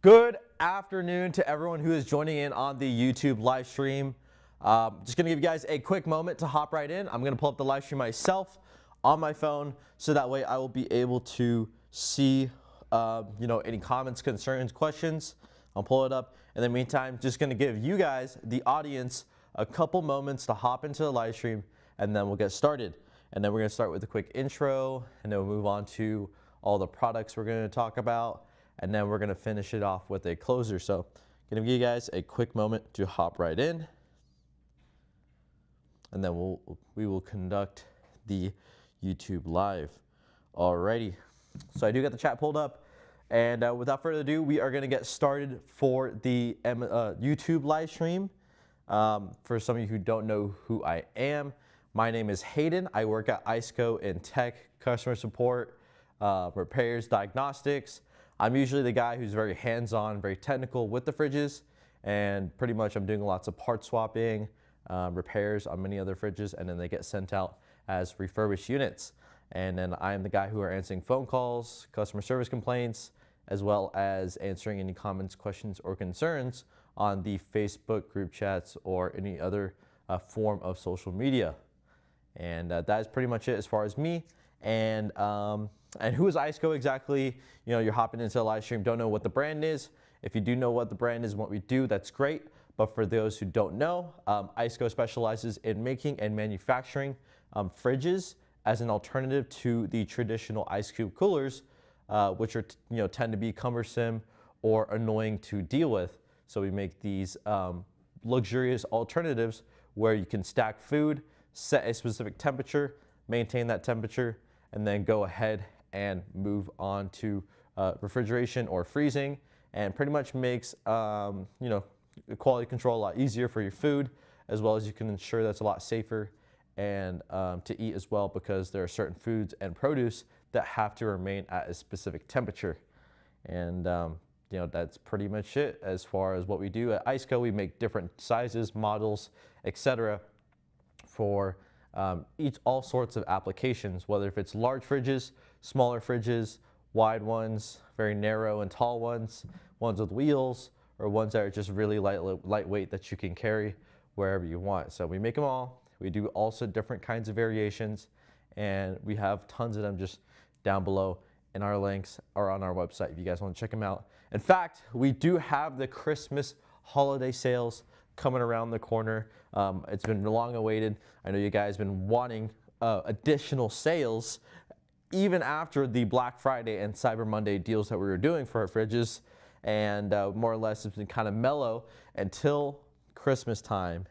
Good afternoon to everyone who is joining in on the YouTube live stream. Just gonna give you guys a quick moment to hop right in. I'm gonna pull up the live stream myself on my phone, so that way I will be able to see any comments, concerns, questions. I'll pull it up. In the meantime, just gonna give you guys, the audience, a couple moments to hop into the live stream, and then we'll get started. And then we're gonna start with a quick intro, and then we'll move on to all the products we're gonna talk about, and then we're gonna finish it off with a closer. So gonna give you guys a quick moment to hop right in, and then we will conduct the YouTube live. Alrighty, so I do get the chat pulled up, and without further ado, we are gonna get started for the YouTube live stream. For some of you who don't know who I am, my name is Hayden. I work at ICECO in tech, customer support, repairs, diagnostics. I'm usually the guy who's very hands-on, very technical with the fridges, and pretty much I'm doing lots of part swapping, repairs on many other fridges, and then they get sent out as refurbished units. And then I am the guy who are answering phone calls, customer service complaints, as well as answering any comments, questions, or concerns on the Facebook group chats or any other form of social media. And that is pretty much it as far as me. And who is ICECO exactly? You know, you're hopping into the live stream, don't know what the brand is. If you do know what the brand is and what we do, that's great. But for those who don't know, ICECO specializes in making and manufacturing fridges as an alternative to the traditional ice cube coolers, which are tend to be cumbersome or annoying to deal with. So we make these luxurious alternatives where you can stack food, set a specific temperature, maintain that temperature, and then go ahead and move on to refrigeration or freezing, and pretty much makes quality control a lot easier for your food, as well as you can ensure that's a lot safer and to eat as well, because there are certain foods and produce that have to remain at a specific temperature. And that's pretty much it as far as what we do at ICECO. We make different sizes, models, etc. for all sorts of applications, whether if it's large fridges, smaller fridges, wide ones, very narrow and tall ones, ones with wheels, or ones that are just really lightweight that you can carry wherever you want. So we make them all. We do also different kinds of variations, and we have tons of them just down below in our links or on our website if you guys want to check them out. In fact, we do have the Christmas holiday sales coming around the corner. It's been long awaited. I know you guys have been wanting additional sales even after the Black Friday and Cyber Monday deals that we were doing for our fridges, and more or less it's been kind of mellow until Christmas time.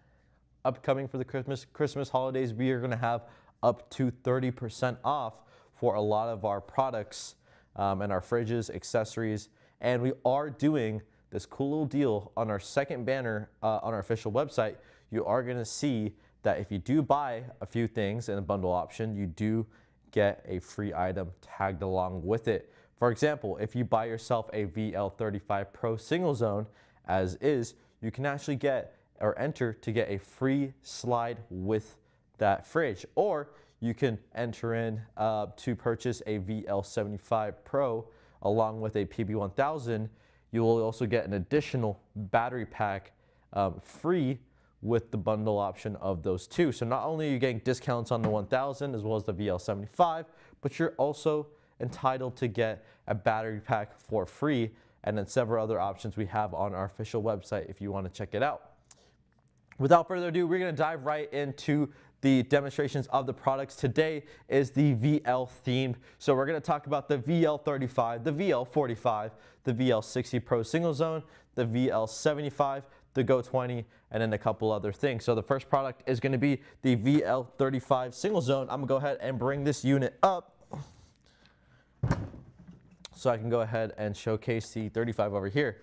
Upcoming for the Christmas holidays, we are going to have up to 30% off for a lot of our products and our fridges, accessories, and we are doing this cool little deal on our second banner on our official website. You are going to see that if you do buy a few things in a bundle option, you do get a free item tagged along with it. For example, if you buy yourself a VL35 Pro single zone as is, you can actually get or enter to get a free slide with that fridge, or you can enter in to purchase a VL75 Pro along with a PB1000. You will also get an additional battery pack free with the bundle option of those two. So not only are you getting discounts on the 1000 as well as the VL75, but you're also entitled to get a battery pack for free, and then several other options we have on our official website if you want to check it out. Without further ado, we're going to dive right into the demonstrations of the products. Today is the VL themed. So we're going to talk about the VL35, the VL45, the VL60 Pro single zone, the VL75, the GO20, and then a couple other things. So the first product is going to be the VL35 single zone. I'm going to go ahead and bring this unit up so I can go ahead and showcase the 35 over here.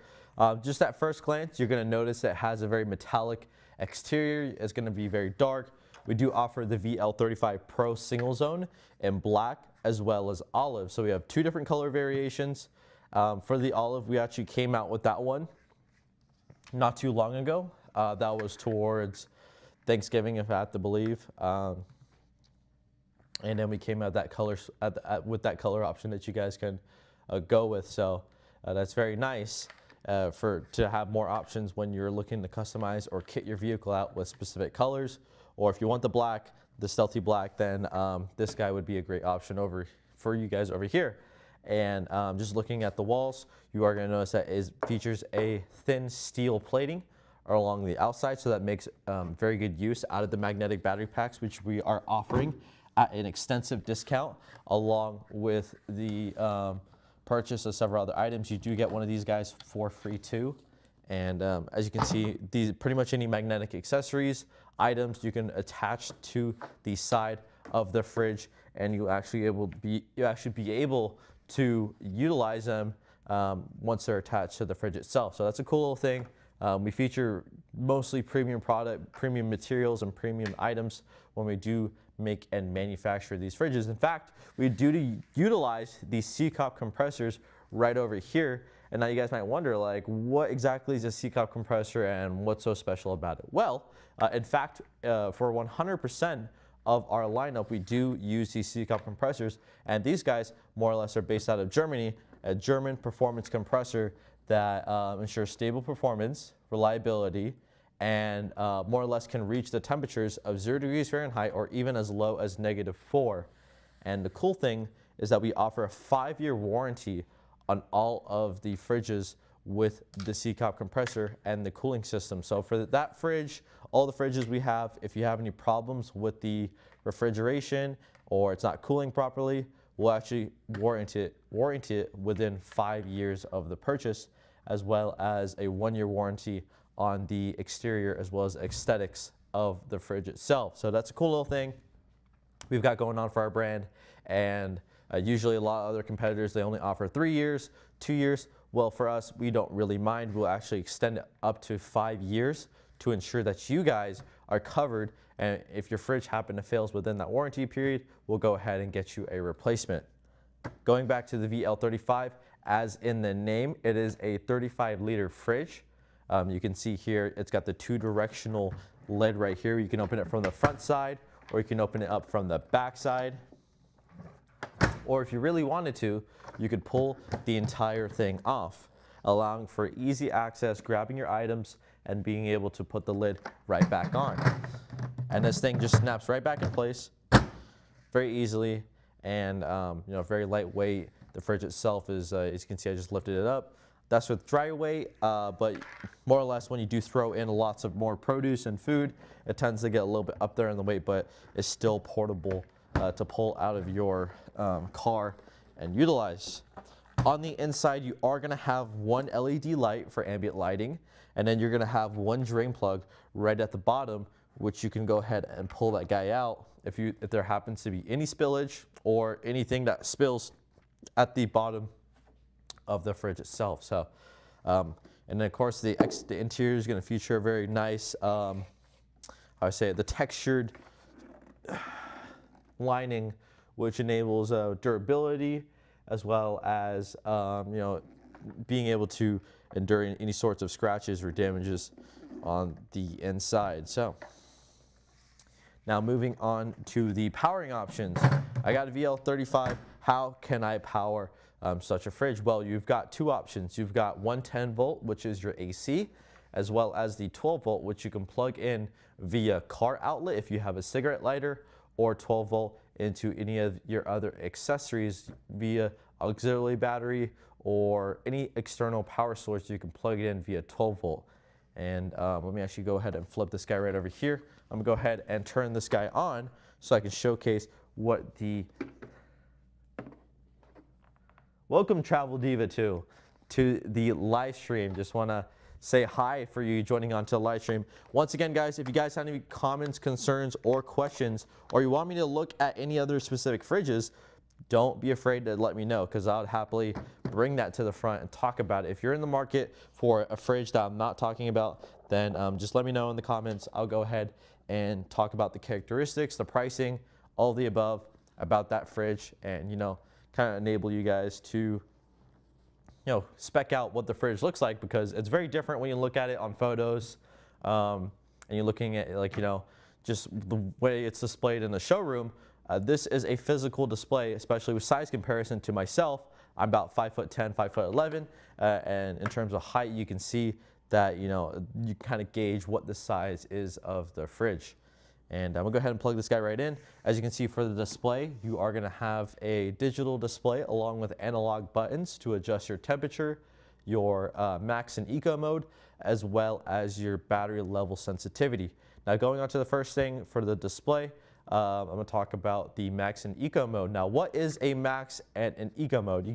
Just at first glance, you're going to notice it has a very metallic exterior. It's going to be very dark. We do offer the VL35 Pro single zone in black as well as olive. So we have two different color variations. For the olive, we actually came out with that one not too long ago. That was towards Thanksgiving, if I have to believe. And then we came out that color with that color option that you guys can go with. So that's very nice. to have more options when you're looking to customize or kit your vehicle out with specific colors. Or if you want the black, the stealthy black, then this guy would be a great option for you guys over here. And just looking at the walls, you are going to notice that it features a thin steel plating along the outside, so that makes very good use out of the magnetic battery packs, which we are offering at an extensive discount, along with the purchase of several other items. You do get one of these guys for free too. And as you can see, these pretty much any magnetic accessories, items you can attach to the side of the fridge, and you actually be able to utilize them once they're attached to the fridge itself. So that's a cool little thing. We feature mostly premium materials and premium items when we do make and manufacture these fridges. In fact, we do utilize these CCOP compressors right over here. And now you guys might wonder, like, what exactly is a CCOP compressor and what's so special about it? Well, in fact, for 100% of our lineup, we do use these CCOP compressors, and these guys more or less are based out of Germany, a German performance compressor that ensures stable performance, reliability, and more or less can reach the temperatures of 0 degrees Fahrenheit or even as low as -4. And the cool thing is that we offer a 5-year warranty on all of the fridges with the CCOP compressor and the cooling system. So for that fridge, all the fridges we have, if you have any problems with the refrigeration or it's not cooling properly, we'll actually warranty it within 5 years of the purchase, as well as a 1-year warranty on the exterior as well as aesthetics of the fridge itself. So that's a cool little thing we've got going on for our brand. And usually a lot of other competitors, they only offer 3 years, 2 years. Well, for us, we don't really mind. We'll actually extend it up to 5 years to ensure that you guys are covered. And if your fridge happen to fail within that warranty period, we'll go ahead and get you a replacement. Going back to the VL35, as in the name, it is a 35-liter fridge. You can see here, it's got the 2-directional lid right here. You can open it from the front side, or you can open it up from the back side. Or if you really wanted to, you could pull the entire thing off, allowing for easy access, grabbing your items, and being able to put the lid right back on. And this thing just snaps right back in place very easily, and very lightweight. The fridge itself is, as you can see, I just lifted it up. That's with dry weight, but more or less when you do throw in lots of more produce and food, it tends to get a little bit up there in the weight, but it's still portable to pull out of your car and utilize. On the inside, you are going to have one LED light for ambient lighting, and then you're going to have one drain plug right at the bottom, which you can go ahead and pull that guy out if there happens to be any spillage or anything that spills at the bottom of the fridge itself. So, and then of course the interior is going to feature a very nice, I would say, the textured lining, which enables durability as well as being able to endure any sorts of scratches or damages on the inside. So now moving on to the powering options. I got a VL35. How can I power such a fridge? Well, you've got 2 options. You've got 110 volt, which is your AC, as well as the 12 volt, which you can plug in via car outlet if you have a cigarette lighter, or 12 volt into any of your other accessories via auxiliary battery or any external power source. You can plug it in via 12 volt. And let me actually go ahead and flip this guy right over here. I'm gonna go ahead and turn this guy on so I can showcase what the welcome Travel Diva to the live stream. Just wanna say hi for you joining onto the live stream. Once again, guys, if you guys have any comments, concerns, or questions, or you want me to look at any other specific fridges, don't be afraid to let me know, because I'll happily bring that to the front and talk about it. If you're in the market for a fridge that I'm not talking about, then just let me know in the comments. I'll go ahead and talk about the characteristics, the pricing, all the above about that fridge, and kind of enable you guys to spec out what the fridge looks like, because it's very different when you look at it on photos and you're looking at just the way it's displayed in the showroom. This is a physical display, especially with size comparison to myself. I'm about 5'10", 5'11", and in terms of height, you can see that, you know, you kind of gauge what the size is of the fridge. And I'm gonna go ahead and plug this guy right in. As you can see, for the display, you are gonna have a digital display along with analog buttons to adjust your temperature, your max and eco mode, as well as your battery level sensitivity. Now, going on to the first thing for the display, I'm gonna talk about the max and eco mode. Now, what is a max and an eco mode? You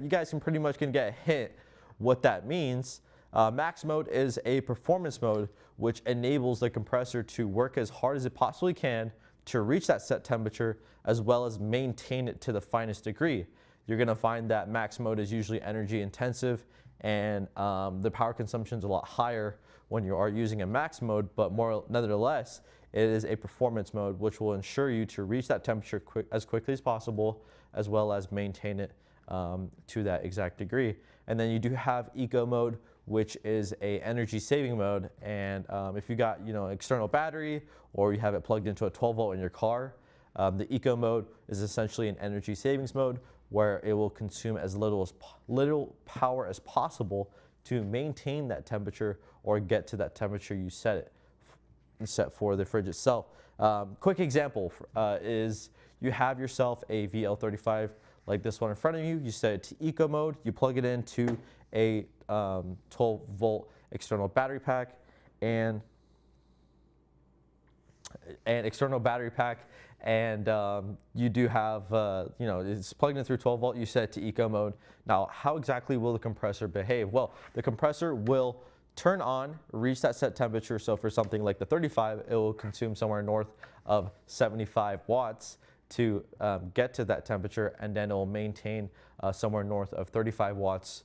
guys can pretty much get a hint what that means. Max mode is a performance mode which enables the compressor to work as hard as it possibly can to reach that set temperature, as well as maintain it to the finest degree. You're gonna find that max mode is usually energy intensive, and the power consumption is a lot higher when you are using a max mode, but nevertheless, it is a performance mode which will ensure you to reach that temperature as quickly as possible, as well as maintain it to that exact degree. And then you do have eco mode, which is a energy saving mode. And if you got, you know, external battery, or you have it plugged into a 12 volt in your car, the eco mode is essentially an energy savings mode where it will consume as little power as possible to maintain that temperature or get to that temperature you set for the fridge itself. Quick example is you have yourself a VL35 like this one in front of you. You set it to eco mode, you plug it into a 12 volt external battery pack, and you do have, you know, it's plugged in through 12 volt, you set it to eco mode. Now, how exactly will the compressor behave? Well, the compressor will turn on, reach that set temperature. So for something like the 35, it will consume somewhere north of 75 watts to get to that temperature, and then it will maintain somewhere north of 35 watts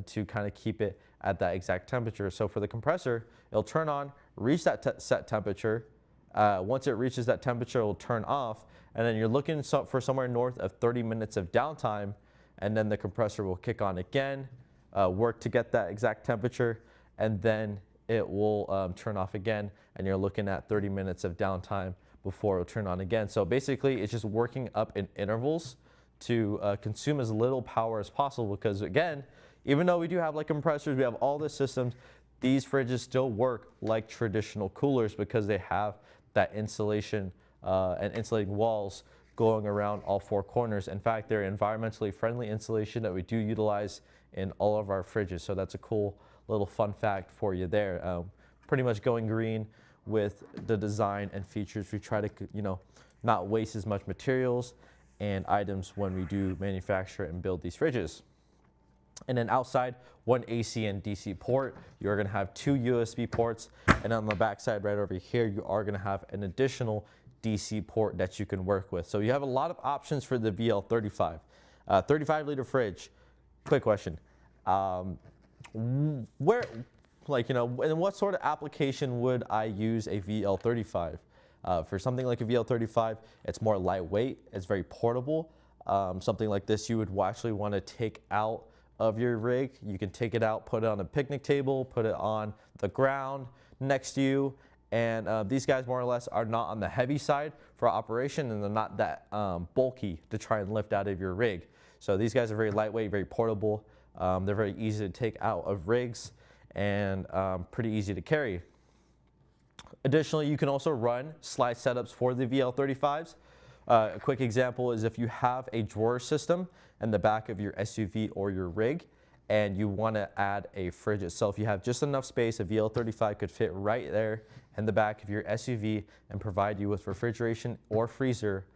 to kind of keep it at that exact temperature. So for the compressor, it'll turn on, reach that set temperature. Once it reaches that temperature, it will turn off, and then you're looking for somewhere north of 30 minutes of downtime, and then the compressor will kick on again, work to get that exact temperature, and then it will turn off again, and you're looking at 30 minutes of downtime before it'll turn on again. So basically, it's just working up in intervals to consume as little power as possible, because again, even though we do have like compressors, we have all the systems, these fridges still work like traditional coolers because they have that insulation and insulating walls going around all four corners. In fact, they're environmentally friendly insulation that we do utilize in all of our fridges. So that's a cool little fun fact for you there. Pretty much going green with the design and features. We try to, you know, not waste as much materials and items when we do manufacture and build these fridges. And then outside, one AC and DC port. You're gonna have two USB ports, and on the back side right over here, you are gonna have an additional DC port that you can work with. So you have a lot of options for the VL35. 35-liter fridge. Quick question. Where, like, you know, in what sort of application would I use a VL35? For something like a VL35, it's more lightweight, it's very portable. Something like this you would actually want to take out of your rig. You can take it out, put it on a picnic table, put it on the ground next to you. And these guys more or less are not on the heavy side for operation, and they're not that bulky to try and lift out of your rig. So these guys are very lightweight, very portable. They're very easy to take out of rigs, and pretty easy to carry. Additionally, you can also run slide setups for the VL35s. A quick example is if you have a drawer system in the back of your SUV or your rig, and you want to add a fridge itself. You have just enough space, a VL35 could fit right there in the back of your SUV and provide you with refrigeration or freezer,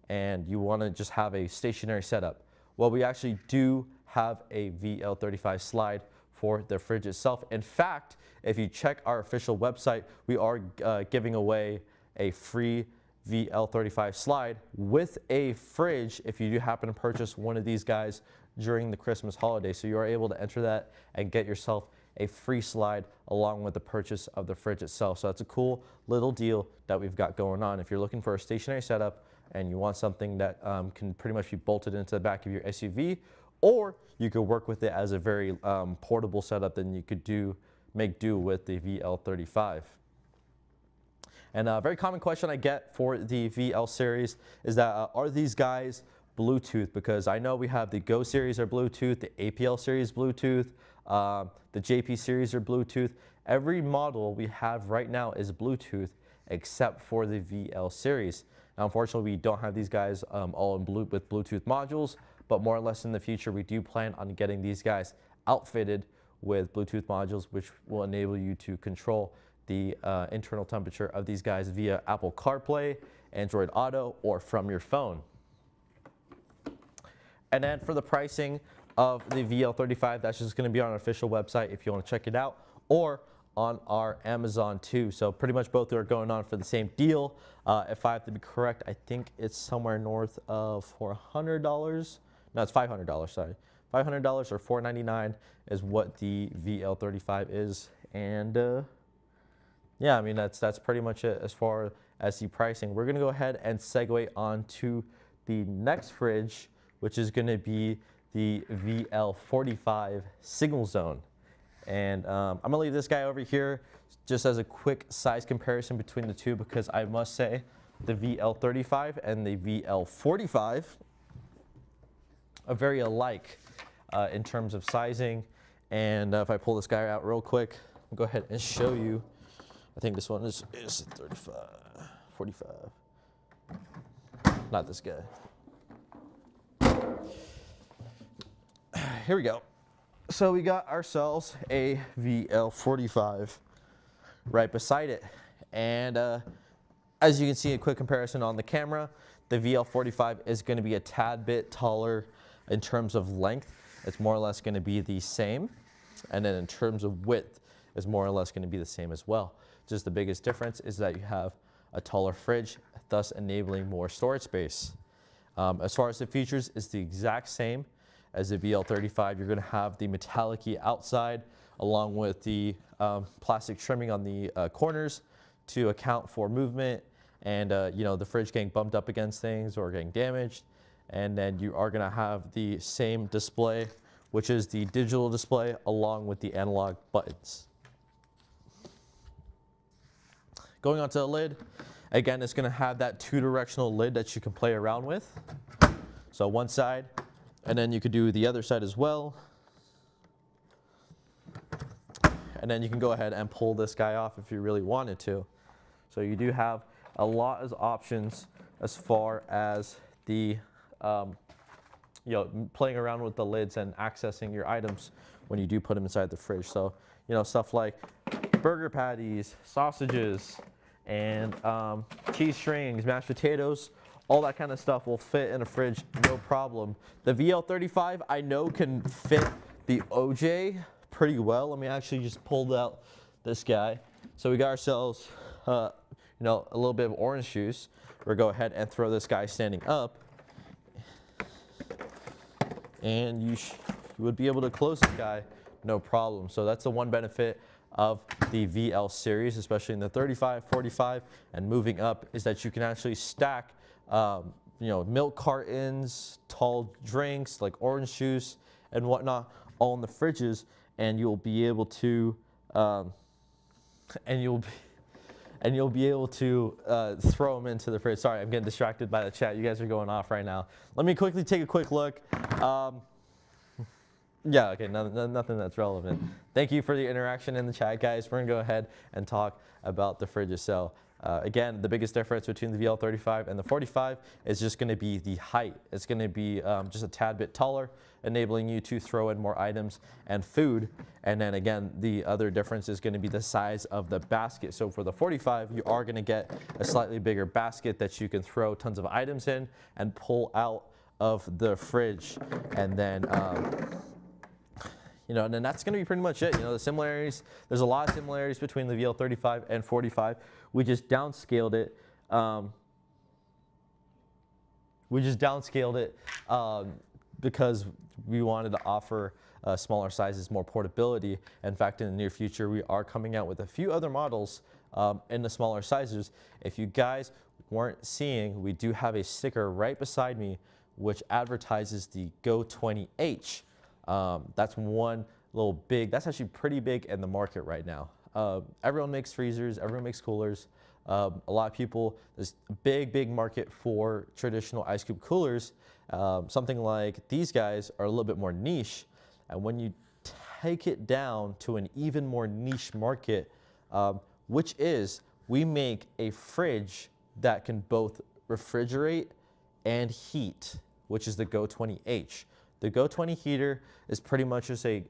and you want to just have a stationary setup. Well, we actually do have a VL35 slide for the fridge itself. In fact, if you check our official website, we are giving away a free VL35 slide with a fridge if you do happen to purchase one of these guys during the Christmas holiday. So you are able to enter that and get yourself a free slide along with the purchase of the fridge itself. So that's a cool little deal that we've got going on. If you're looking for a stationary setup and you want something that can pretty much be bolted into the back of your SUV, or you could work with it as a very portable setup, then you could make do with the VL35. And a very common question I get for the VL series is that are these guys Bluetooth, because I know we have the Go series are Bluetooth, the APL series Bluetooth, the JP series are Bluetooth. Every model we have right now is Bluetooth except for the VL series. Now, unfortunately, we don't have these guys all in with Bluetooth modules, but more or less in the future, we do plan on getting these guys outfitted with Bluetooth modules, which will enable you to control the internal temperature of these guys via Apple CarPlay, Android Auto, or from your phone. And then for the pricing of the VL35, that's just going to be on our official website if you want to check it out, or on our Amazon too. So pretty much both are going on for the same deal. If I have to be correct, I think it's somewhere north of $400. No, it's $500, sorry. $500 or $499 is what the VL35 is. And yeah, I mean, that's pretty much it as far as the pricing. We're going to go ahead and segue on to the next fridge, which is going to be the VL45 Signal Zone. And I'm going to leave this guy over here just as a quick size comparison between the two, because I must say the VL35 and the VL45 are very alike in terms of sizing. And if I pull this guy out real quick, I'll go ahead and show you. I think this one is 35, 45. Not this guy. Here we go. So we got ourselves a VL45 right beside it. And as you can see, a quick comparison on the camera, the VL45 is going to be a tad bit taller in terms of length. It's more or less going to be the same. And then in terms of width, it's more or less going to be the same as well. Just the biggest difference is that you have a taller fridge, thus enabling more storage space. As far as the features, it's the exact same as the VL35. You're going to have the metallic-y outside along with the plastic trimming on the corners to account for movement and you know, the fridge getting bumped up against things or getting damaged. And then you are going to have the same display, which is the digital display along with the analog buttons. Going on to the lid, again, it's going to have that two-directional lid that you can play around with. So one side, and then you could do the other side as well. And then you can go ahead and pull this guy off if you really wanted to. So you do have a lot of options as far as the you know, playing around with the lids and accessing your items when you do put them inside the fridge. So, you know, stuff like burger patties, sausages, and cheese strings, mashed potatoes, all that kind of stuff will fit in a fridge, no problem. The VL35, I know, can fit the OJ pretty well. Let me actually just pull out this guy. So we got ourselves, you know, a little bit of orange juice. We'll go ahead and throw this guy standing up. And you would be able to close this guy, no problem. So that's the one benefit of the VL series, especially in the 35, 45, and moving up, is that you can actually stack you know, milk cartons, tall drinks like orange juice and whatnot, all in the fridges, and you'll be able to throw them into the fridge. Sorry, I'm getting distracted by the chat. You guys are going off right now. Let me quickly take a quick look. Yeah, okay, nothing that's relevant. Thank you for the interaction in the chat, guys. We're gonna go ahead and talk about the fridge itself. Again, the biggest difference between the VL35 and the 45 is just gonna be the height. It's gonna be just a tad bit taller, enabling you to throw in more items and food. And then again, the other difference is gonna be the size of the basket. So for the 45, you are gonna get a slightly bigger basket that you can throw tons of items in and pull out of the fridge. And then, you know, and then that's going to be pretty much it. You know, the similarities, there's a lot of similarities between the VL35 and 45. We just downscaled it. Because we wanted to offer smaller sizes, more portability. In fact, in the near future, we are coming out with a few other models in the smaller sizes. If you guys weren't seeing, we do have a sticker right beside me which advertises the GO20H. That's one little big, that's actually pretty big in the market right now. Everyone makes freezers, everyone makes coolers. A lot of people, there's a big market for traditional ice cube coolers, Something like these guys are a little bit more niche, and when you take it down to an even more niche market, which is we make a fridge that can both refrigerate and heat, which is the GO20H. The GO20 heater is pretty much just a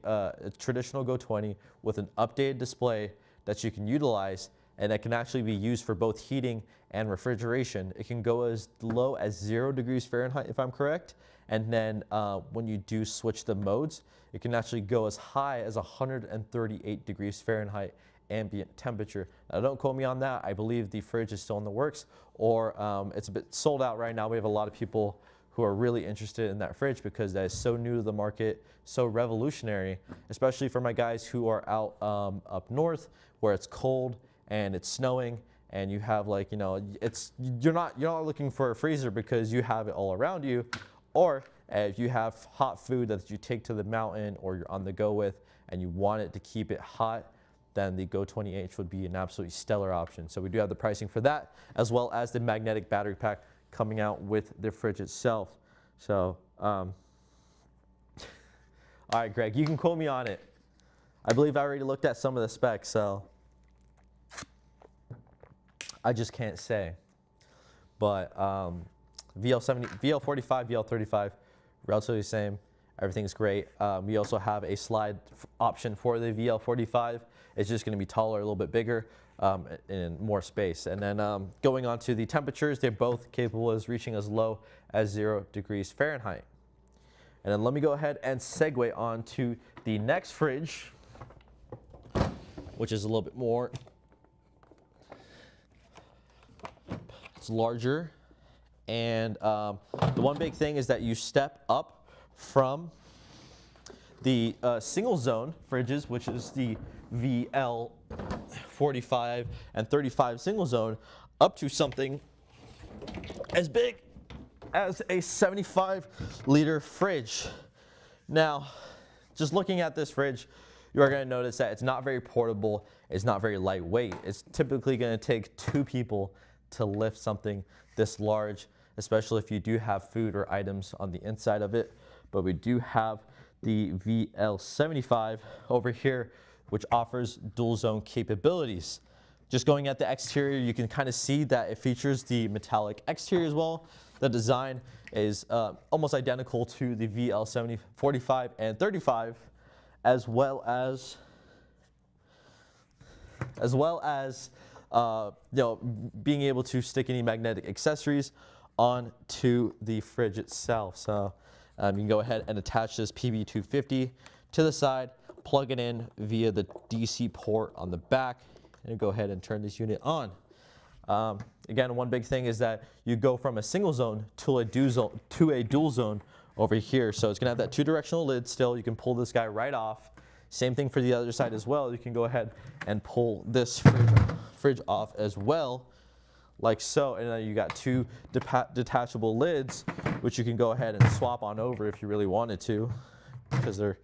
traditional GO20 with an updated display that you can utilize, and that can actually be used for both heating and refrigeration. It can go as low as 0 degrees Fahrenheit, if I'm correct. And then when you do switch the modes, it can actually go as high as 138 degrees Fahrenheit ambient temperature. Now, don't quote me on that. I believe the fridge is still in the works, or it's a bit sold out right now. We have a lot of people who are really interested in that fridge because that is so new to the market, so revolutionary, especially for my guys who are out up north where it's cold and it's snowing, and you have, like, you know, you're not looking for a freezer because you have it all around you. Or if you have hot food that you take to the mountain or you're on the go with and you want it to keep it hot, then the GO20H would be an absolutely stellar option. So we do have the pricing for that, as well as the magnetic battery pack coming out with the fridge itself. So, all right, Greg, you can quote me on it. I believe I already looked at some of the specs, so I just can't say. But VL70, VL45, VL35, relatively the same. Everything's great. We also have a slide option for the VL45. It's just going to be taller, a little bit bigger, and more space. And then going on to the temperatures, they're both capable of reaching as low as 0 degrees Fahrenheit. And then let me go ahead and segue on to the next fridge, which is a little bit more, it's larger. And the one big thing is that you step up from the single zone fridges, which is the VL45 and 35 single zone, up to something as big as a 75-liter fridge. Now, just looking at this fridge, you are going to notice that it's not very portable, it's not very lightweight. It's typically going to take 2 people to lift something this large, especially if you do have food or items on the inside of it. But we do have the VL75 over here, which offers dual zone capabilities. Just going at the exterior, you can kind of see that it features the metallic exterior as well. The design is almost identical to the VL45 and 35, as well as being able to stick any magnetic accessories onto the fridge itself. So you can go ahead and attach this PB250 to the side, plug it in via the DC port on the back, and go ahead and turn this unit on. Again, one big thing is that you go from a single zone to a dual zone over here. So it's going to have that 2-directional lid still. You can pull this guy right off. Same thing for the other side as well. You can go ahead and pull this fridge off as well, like so. And then you got 2 detachable lids, which you can go ahead and swap on over if you really wanted to, because they're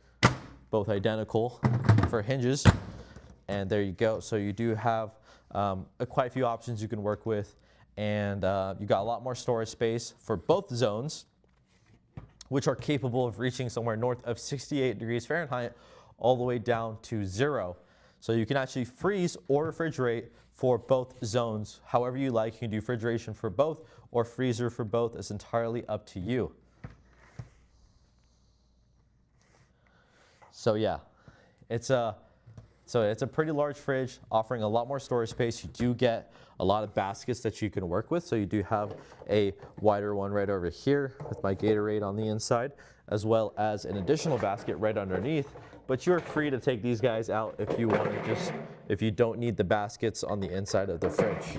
both identical for hinges. And there you go. So you do have quite a few options you can work with, and you got a lot more storage space for both zones, which are capable of reaching somewhere north of 68 degrees Fahrenheit all the way down to 0. So you can actually freeze or refrigerate for both zones however you like. You can do refrigeration for both or freezer for both. It's entirely up to you. So yeah, it's a pretty large fridge offering a lot more storage space. You do get a lot of baskets that you can work with. So you do have a wider one right over here with my Gatorade on the inside, as well as an additional basket right underneath. But you're free to take these guys out if you want to, if you don't need the baskets on the inside of the fridge.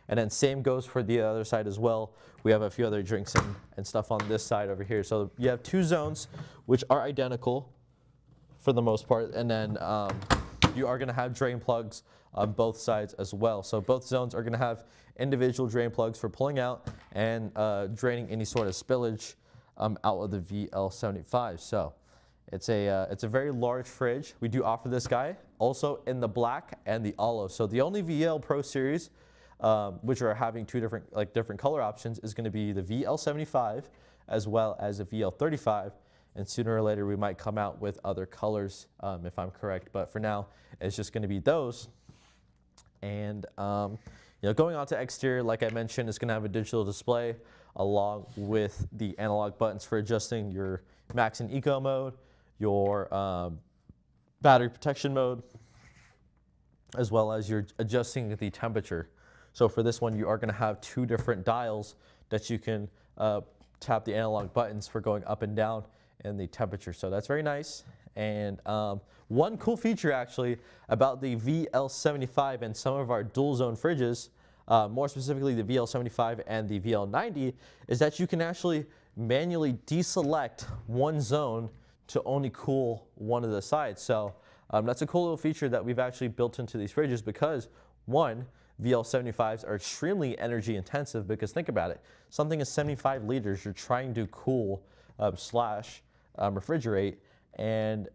And then same goes for the other side as well. We have a few other drinks and stuff on this side over here. So you have 2 zones, which are identical for the most part. And then you are going to have drain plugs on both sides as well. So both zones are going to have individual drain plugs for pulling out and draining any sort of spillage out of the VL75. So it's a very large fridge. We do offer this guy also in the black and the olive. So the only VLPro series which are having two different color options, is going to be the VL75 as well as the VL35. And sooner or later, we might come out with other colors, if I'm correct. But for now, it's just going to be those. And going on to exterior, like I mentioned, it's going to have a digital display along with the analog buttons for adjusting your max and eco mode, your battery protection mode, as well as you're adjusting the temperature. So for this one, you are going to have two different dials that you can tap the analog buttons for going up and down in the temperature. So that's very nice. And one cool feature actually about the VL75 and some of our dual zone fridges, more specifically the VL75 and the VL90, is that you can actually manually deselect one zone to only cool one of the sides. So that's a cool little feature that we've actually built into these fridges because, one, VL75s are extremely energy intensive because think about it, something is 75 liters you're trying to cool refrigerate, and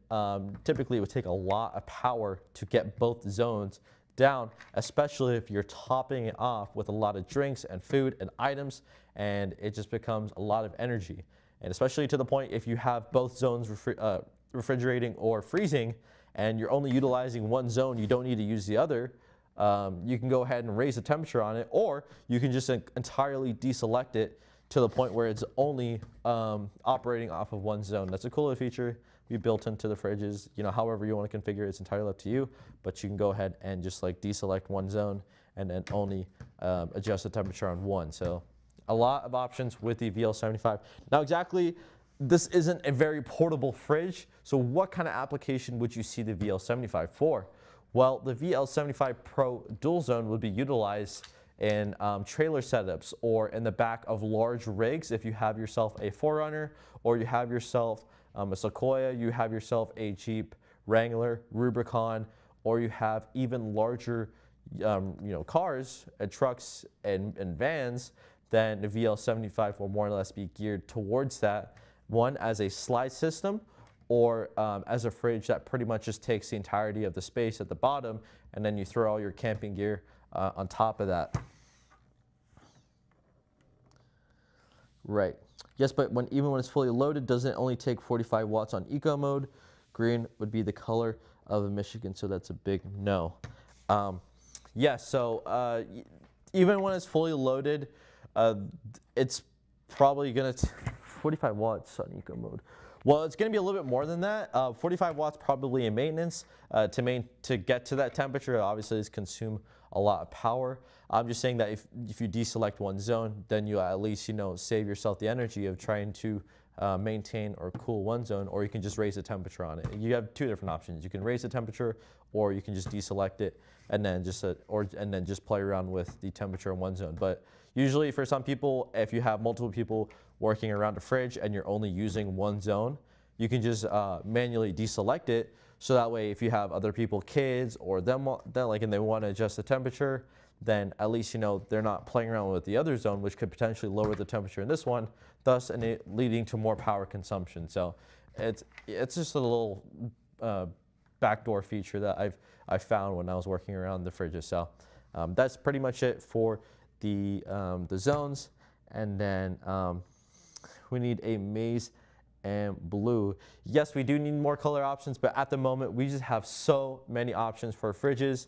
typically it would take a lot of power to get both zones down, especially if you're topping it off with a lot of drinks and food and items, and it just becomes a lot of energy. And especially to the point if you have both zones refrigerating or freezing and you're only utilizing one zone, you don't need to use the other, you can go ahead and raise the temperature on it, or you can just entirely deselect it to the point where it's only operating off of one zone. That's a cool feature we built into the fridges. However you want to configure it, it's entirely up to you, but you can go ahead and just like deselect one zone and then only adjust the temperature on one. So a lot of options with the VL75. Now exactly, this isn't a very portable fridge, so what kind of application would you see the VL75 for? Well, the VL75 Pro dual zone would be utilized in trailer setups or in the back of large rigs if you have yourself a 4Runner or you have yourself a Sequoia, you have yourself a Jeep Wrangler, Rubicon, or you have even larger cars and trucks and vans, then the VL75 will more or less be geared towards that. One, as a slide system, or as a fridge that pretty much just takes the entirety of the space at the bottom, and then you throw all your camping gear on top of that. Right. Yes, but even when it's fully loaded, doesn't it only take 45 watts on eco mode? Green would be the color of Michigan, so that's a big no. Yes, so even when it's fully loaded, it's probably going to 45 watts on eco mode. Well, it's going to be a little bit more than that. 45 watts probably in maintenance. To get to that temperature, obviously, it's consume a lot of power. I'm just saying that if you deselect one zone, then you at least save yourself the energy of trying to maintain or cool one zone, or you can just raise the temperature on it. You have two different options. You can raise the temperature, or you can just deselect it and then just play around with the temperature in one zone. But usually for some people, if you have multiple people working around a fridge and you're only using one zone, you can just manually deselect it. So that way, if you have other people, kids, or and they want to adjust the temperature, then at least they're not playing around with the other zone, which could potentially lower the temperature in this one, thus leading to more power consumption. So it's just a little backdoor feature that I found when I was working around the fridges. So that's pretty much it for the zones. And then we need a maize and blue. Yes, we do need more color options, but at the moment we just have so many options for fridges,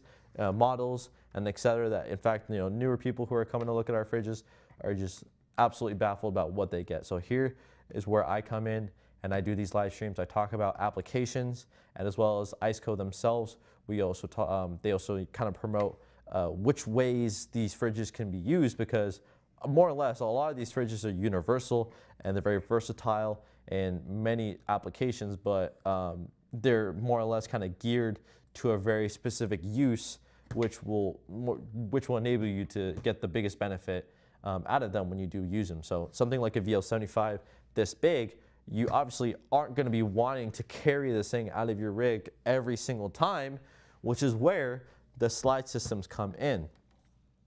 models, and etc. that in fact newer people who are coming to look at our fridges are just absolutely baffled about what they get. So here is where I come in and I do these live streams. I talk about applications, and as well as ICECO themselves, we also they also kind of promote which ways these fridges can be used, because more or less a lot of these fridges are universal and they're very versatile in many applications, but they're more or less kind of geared to a very specific use, which will enable you to get the biggest benefit out of them when you do use them. So something like a VL75 this big, you obviously aren't going to be wanting to carry this thing out of your rig every single time, which is where the slide systems come in.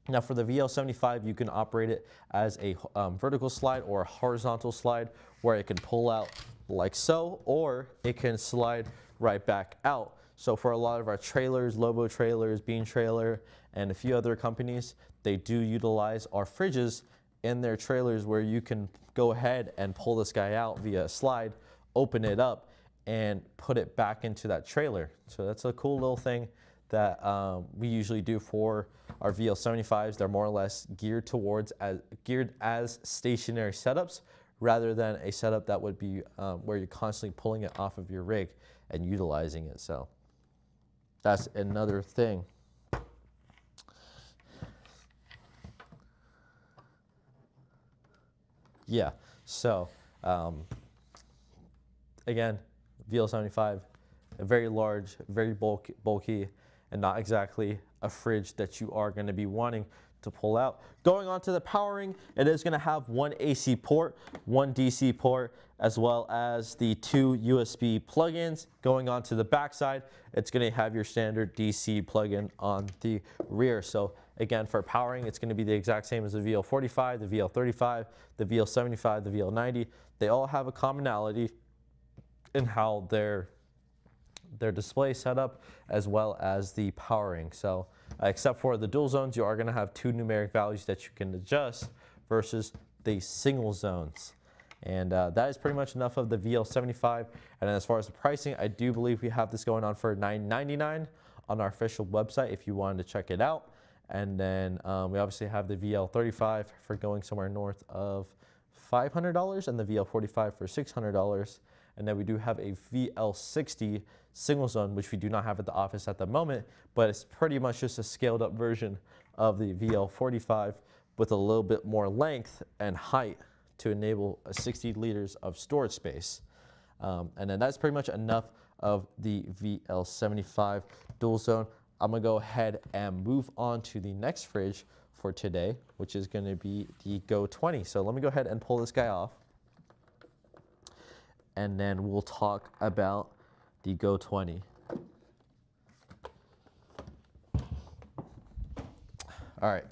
Now for the VL75, you can operate it as a vertical slide or a horizontal slide, where it can pull out like so, or it can slide right back out. So for a lot of our trailers, Lobo trailers, Bean Trailer, and a few other companies, they do utilize our fridges in their trailers where you can go ahead and pull this guy out via a slide, open it up, and put it back into that trailer. So that's a cool little thing that we usually do for our VL75s. They're more or less geared as stationary setups rather than a setup that would be where you're constantly pulling it off of your rig and utilizing it. So that's another thing. Yeah, so again, VL75, very large, very bulky, and not exactly a fridge that you are going to be wanting to pull out. Going on to the powering, it is going to have one AC port, one DC port, as well as the 2 USB plugins. Going on to the backside, it's going to have your standard DC plug-in on the rear. So again, for powering, it's going to be the exact same as the VL45, the VL35, the VL75, the VL90. They all have a commonality in how their display setup as well as the powering. So except for the dual zones, you are going to have 2 numeric values that you can adjust versus the single zones. And that is pretty much enough of the VL75. And as far as the pricing, I do believe we have this going on for $9.99 on our official website if you wanted to check it out. And then we obviously have the VL35 for going somewhere north of $500 and the VL45 for $600. And then we do have a VL60 single zone, which we do not have at the office at the moment, but it's pretty much just a scaled up version of the VL45 with a little bit more length and height to enable 60 liters of storage space. And then that's pretty much enough of the VL75 dual zone. I'm gonna go ahead and move on to the next fridge for today, which is gonna be the GO20. So let me go ahead and pull this guy off, and then we'll talk about the GO20. All right,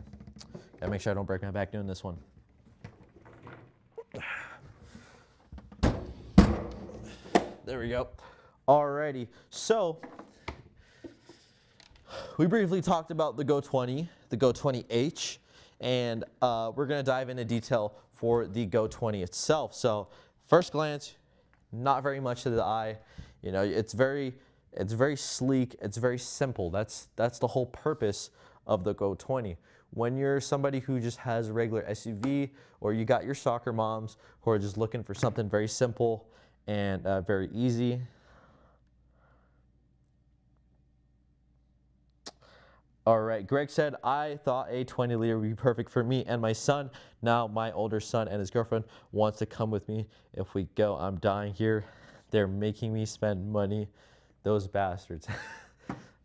gotta make sure I don't break my back doing this one. There we go. Alrighty, so we briefly talked about the GO20, the GO20H, and we're gonna dive into detail for the GO20 itself. So first glance, not very much to the eye. You know, it's very sleek, it's very simple. That's the whole purpose of the GO20. When you're somebody who just has a regular SUV, or you got your soccer moms who are just looking for something very simple and very easy. All right, Greg said, I thought a 20 liter would be perfect for me and my son. Now my older son and his girlfriend wants to come with me. If we go, I'm dying here. They're making me spend money. Those bastards.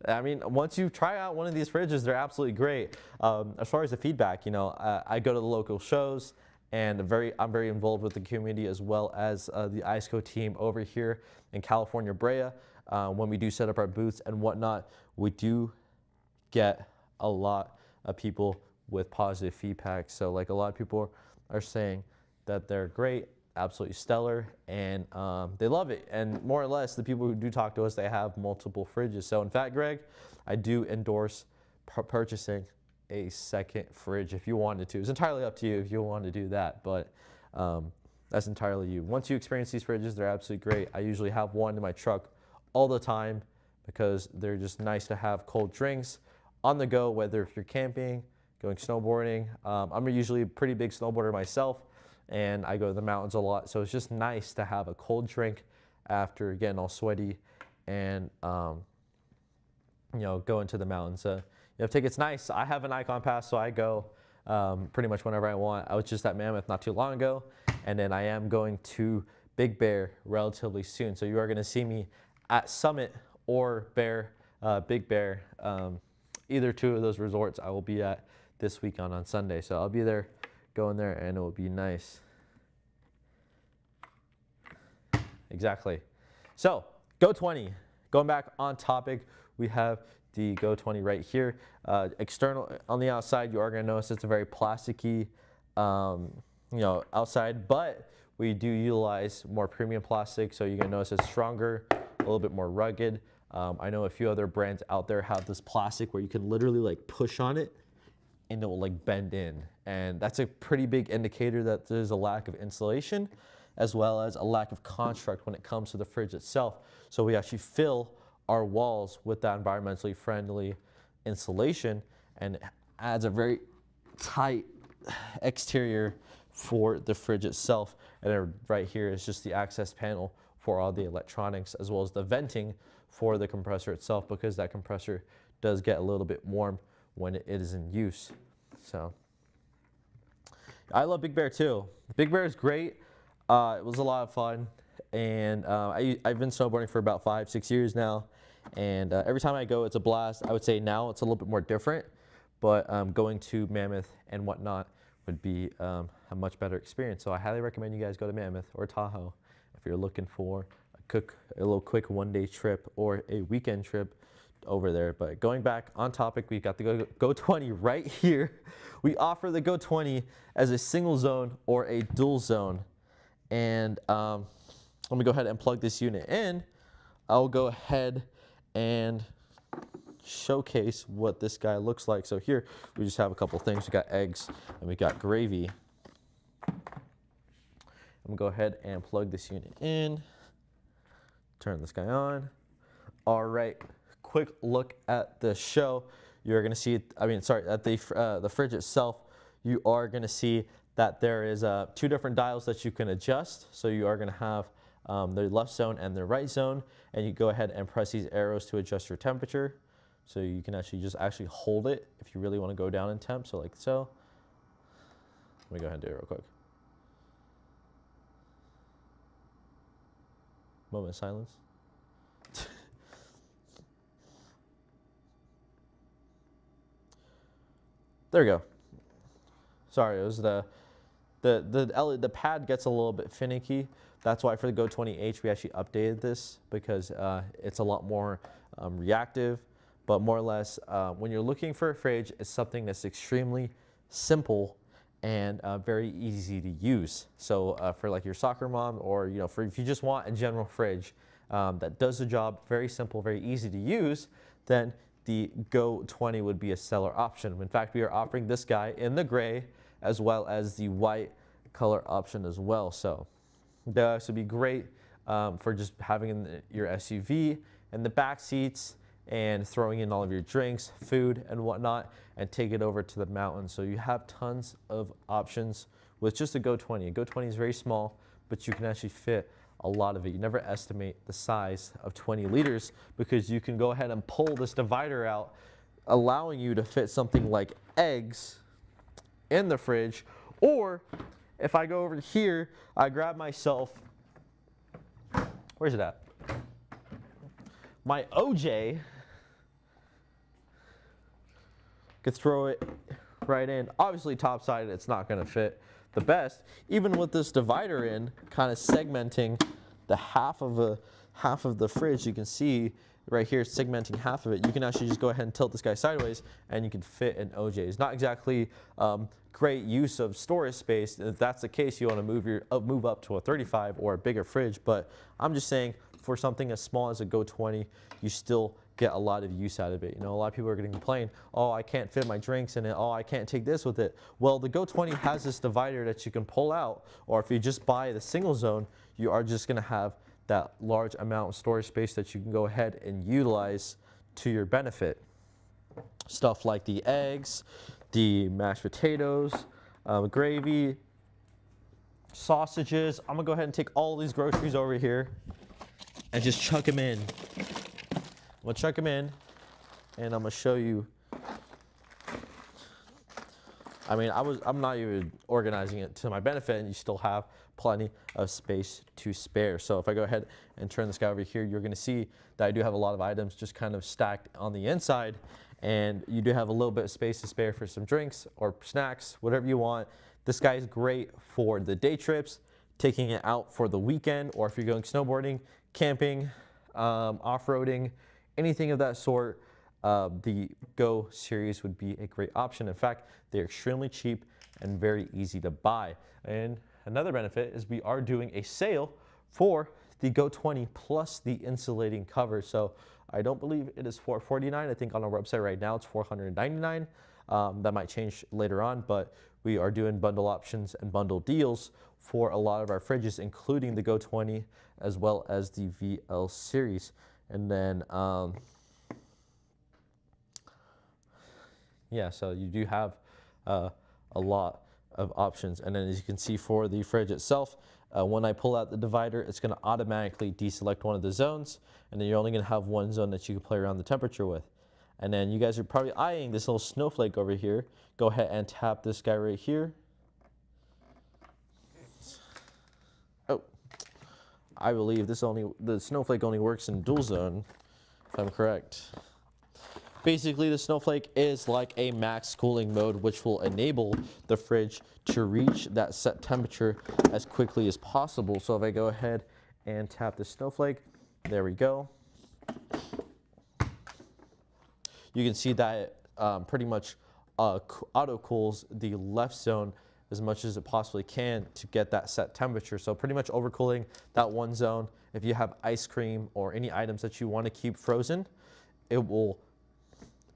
I mean, once you try out one of these fridges, they're absolutely great. As far as the feedback, you know, I go to the local shows, and I'm very involved with the community as well as the ICECO team over here in California, Brea. When we do set up our booths and whatnot, we do get a lot of people with positive feedback. So like a lot of people are saying that they're great, absolutely stellar, and they love it. And more or less, the people who do talk to us, they have multiple fridges. So in fact, Greg, I do endorse purchasing a second fridge if you wanted to. It's entirely up to you if you want to do that, but that's entirely you. Once you experience these fridges, they're absolutely great. I usually have one in my truck all the time because they're just nice to have cold drinks on the go, whether if you're camping, going snowboarding. I'm usually a pretty big snowboarder myself, and I go to the mountains a lot, so it's just nice to have a cold drink after getting all sweaty and you know, go into the mountains. You know, it's nice. I have an Icon Pass, so I go pretty much whenever I want. I was just at Mammoth not too long ago, and then I am going to Big Bear relatively soon. So you are going to see me at Summit or Big Bear. Either two of those resorts I will be at this weekend on Sunday. So I'll be there, going there, and it will be nice. Exactly. So GO20, going back on topic, we have the GO20 right here. External, on the outside, you are going to notice it's a very plasticky, you know, outside, but we do utilize more premium plastic, so you're going to notice it's stronger, a little bit more rugged. I know a few other brands out there have this plastic where you can literally like push on it and it will like bend in. And that's a pretty big indicator that there's a lack of insulation as well as a lack of construct when it comes to the fridge itself. So we actually fill our walls with that environmentally friendly insulation, and it adds a very tight exterior for the fridge itself. And then right here is just the access panel for all the electronics, as well as the venting for the compressor itself, because that compressor does get a little bit warm when it is in use. So I love Big Bear too. Big Bear is great. It was a lot of fun, and I've been snowboarding for about 5-6 years now, and every time I go, it's a blast. I would say now it's a little bit more different, but going to Mammoth and whatnot would be a much better experience. So I highly recommend you guys go to Mammoth or Tahoe if you're looking for a little quick one-day trip or a weekend trip over there. But going back on topic, we've got the GO20 right here. We offer the GO20 as a single zone or a dual zone. And let me go ahead and plug this unit in. I'll go ahead and showcase what this guy looks like. So here we just have a couple things. We got eggs and we got gravy. I'm gonna go ahead and plug this unit in. Turn this guy on. All right, quick look at the show. You're gonna see, at the fridge itself, you are gonna see that there is 2 different dials that you can adjust. So you are gonna have the left zone and the right zone, and you go ahead and press these arrows to adjust your temperature. So you can actually just hold it if you really wanna go down in temp, so like so. Let me go ahead and do it real quick. Moment of silence. There we go. Sorry, it was the pad gets a little bit finicky. That's why for the GO20H we actually updated this, because it's a lot more reactive. But more or less, when you're looking for a fridge, it's something that's extremely simple and very easy to use. So for like your soccer mom, or for if you just want a general fridge that does the job, very simple, very easy to use, then the GO20 would be a stellar option. In fact, we are offering this guy in the gray as well as the white color option as well. So this would be great for just having in your SUV and the back seats, and throwing in all of your drinks, food, and whatnot, and take it over to the mountain. So you have tons of options with just a GO20. A GO20 is very small, but you can actually fit a lot of it. You never estimate the size of 20 liters, because you can go ahead and pull this divider out, allowing you to fit something like eggs in the fridge. Or if I go over here, I grab myself, where's it at? My OJ, could throw it right in. Obviously top-sided, it's not gonna fit the best. Even with this divider in, kind of segmenting the half of the fridge, you can see right here, segmenting half of it. You can actually just go ahead and tilt this guy sideways, and you can fit an OJ. It's not exactly great use of storage space. If that's the case, you want to move up to a 35 or a bigger fridge. But I'm just saying, for something as small as a GO20, you still get a lot of use out of it. A lot of people are going to complain, oh, I can't fit my drinks in it, oh, I can't take this with it. Well, the GO20 has this divider that you can pull out, or if you just buy the single zone, you are just going to have that large amount of storage space that you can go ahead and utilize to your benefit. Stuff like the eggs, the mashed potatoes, gravy, sausages. I'm gonna go ahead and take all these groceries over here and just chuck them in. I'm gonna chuck them in, and I'm gonna show you. I'm not even organizing it to my benefit, and you still have plenty of space to spare. So if I go ahead and turn this guy over here, you're gonna see that I do have a lot of items just kind of stacked on the inside, and you do have a little bit of space to spare for some drinks or snacks, whatever you want. This guy is great for the day trips, taking it out for the weekend, or if you're going snowboarding, camping, off-roading, anything of that sort. The Go series would be a great option. In fact, they're extremely cheap and very easy to buy. And another benefit is we are doing a sale for the GO20 plus the insulating cover. So I don't believe it is $449. I think on our website right now it's $499. That might change later on, but we are doing bundle options and bundle deals for a lot of our fridges, including the GO20 as well as the VL series. And then, yeah, so you do have a lot of options. And then as you can see for the fridge itself, when I pull out the divider, it's going to automatically deselect one of the zones, and then you're only going to have one zone that you can play around the temperature with. And then you guys are probably eyeing this little snowflake over here. Go ahead and tap this guy right here. Oh, I believe the snowflake only works in dual zone, if I'm correct. Basically, the snowflake is like a max cooling mode, which will enable the fridge to reach that set temperature as quickly as possible. So if I go ahead and tap the snowflake, there we go. You can see that it pretty much auto cools the left zone as much as it possibly can to get that set temperature. So pretty much overcooling that one zone. If you have ice cream or any items that you want to keep frozen, it will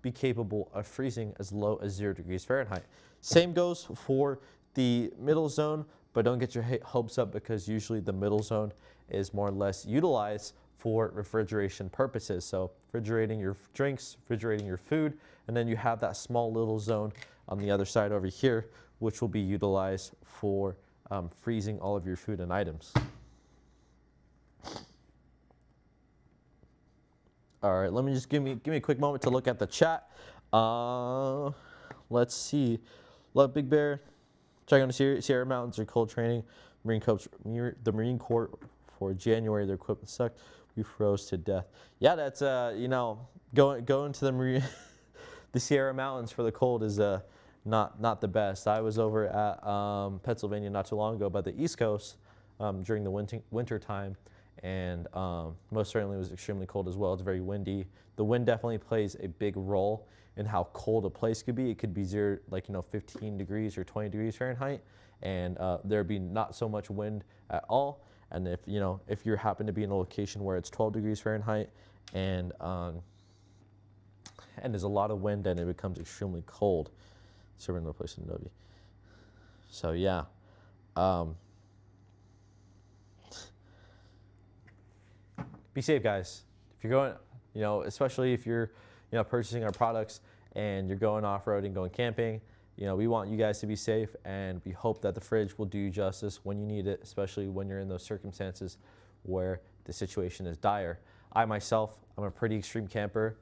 be capable of freezing as low as 0 degrees Fahrenheit. Same goes for the middle zone, but don't get your hopes up because usually the middle zone is more or less utilized for refrigeration purposes. So refrigerating your drinks, refrigerating your food, and then you have that small little zone on the other side over here, which will be utilized for freezing all of your food and items. All right, let me just give me a quick moment to look at the chat. Let's see. Love Big Bear. Checking on the Sierra Mountains or cold training. The Marine Corps for January. Their equipment sucked. We froze to death. Yeah, that's you know, going to the the Sierra Mountains for the cold is not the best. I was over at Pennsylvania not too long ago by the East Coast during the winter time. And most certainly it was extremely cold as well. It's very windy. The wind definitely plays a big role in how cold a place could be. It could be 15 degrees or 20 degrees Fahrenheit, and there'd be not so much wind at all. And if you happen to be in a location where it's 12 degrees Fahrenheit and there's a lot of wind, then it becomes extremely cold. Serving no place in Novi. So yeah. Be safe, guys. If you're going, especially if you're, purchasing our products and you're going off-roading, going camping, we want you guys to be safe, and we hope that the fridge will do you justice when you need it, especially when you're in those circumstances where the situation is dire. I myself, I'm a pretty extreme camper.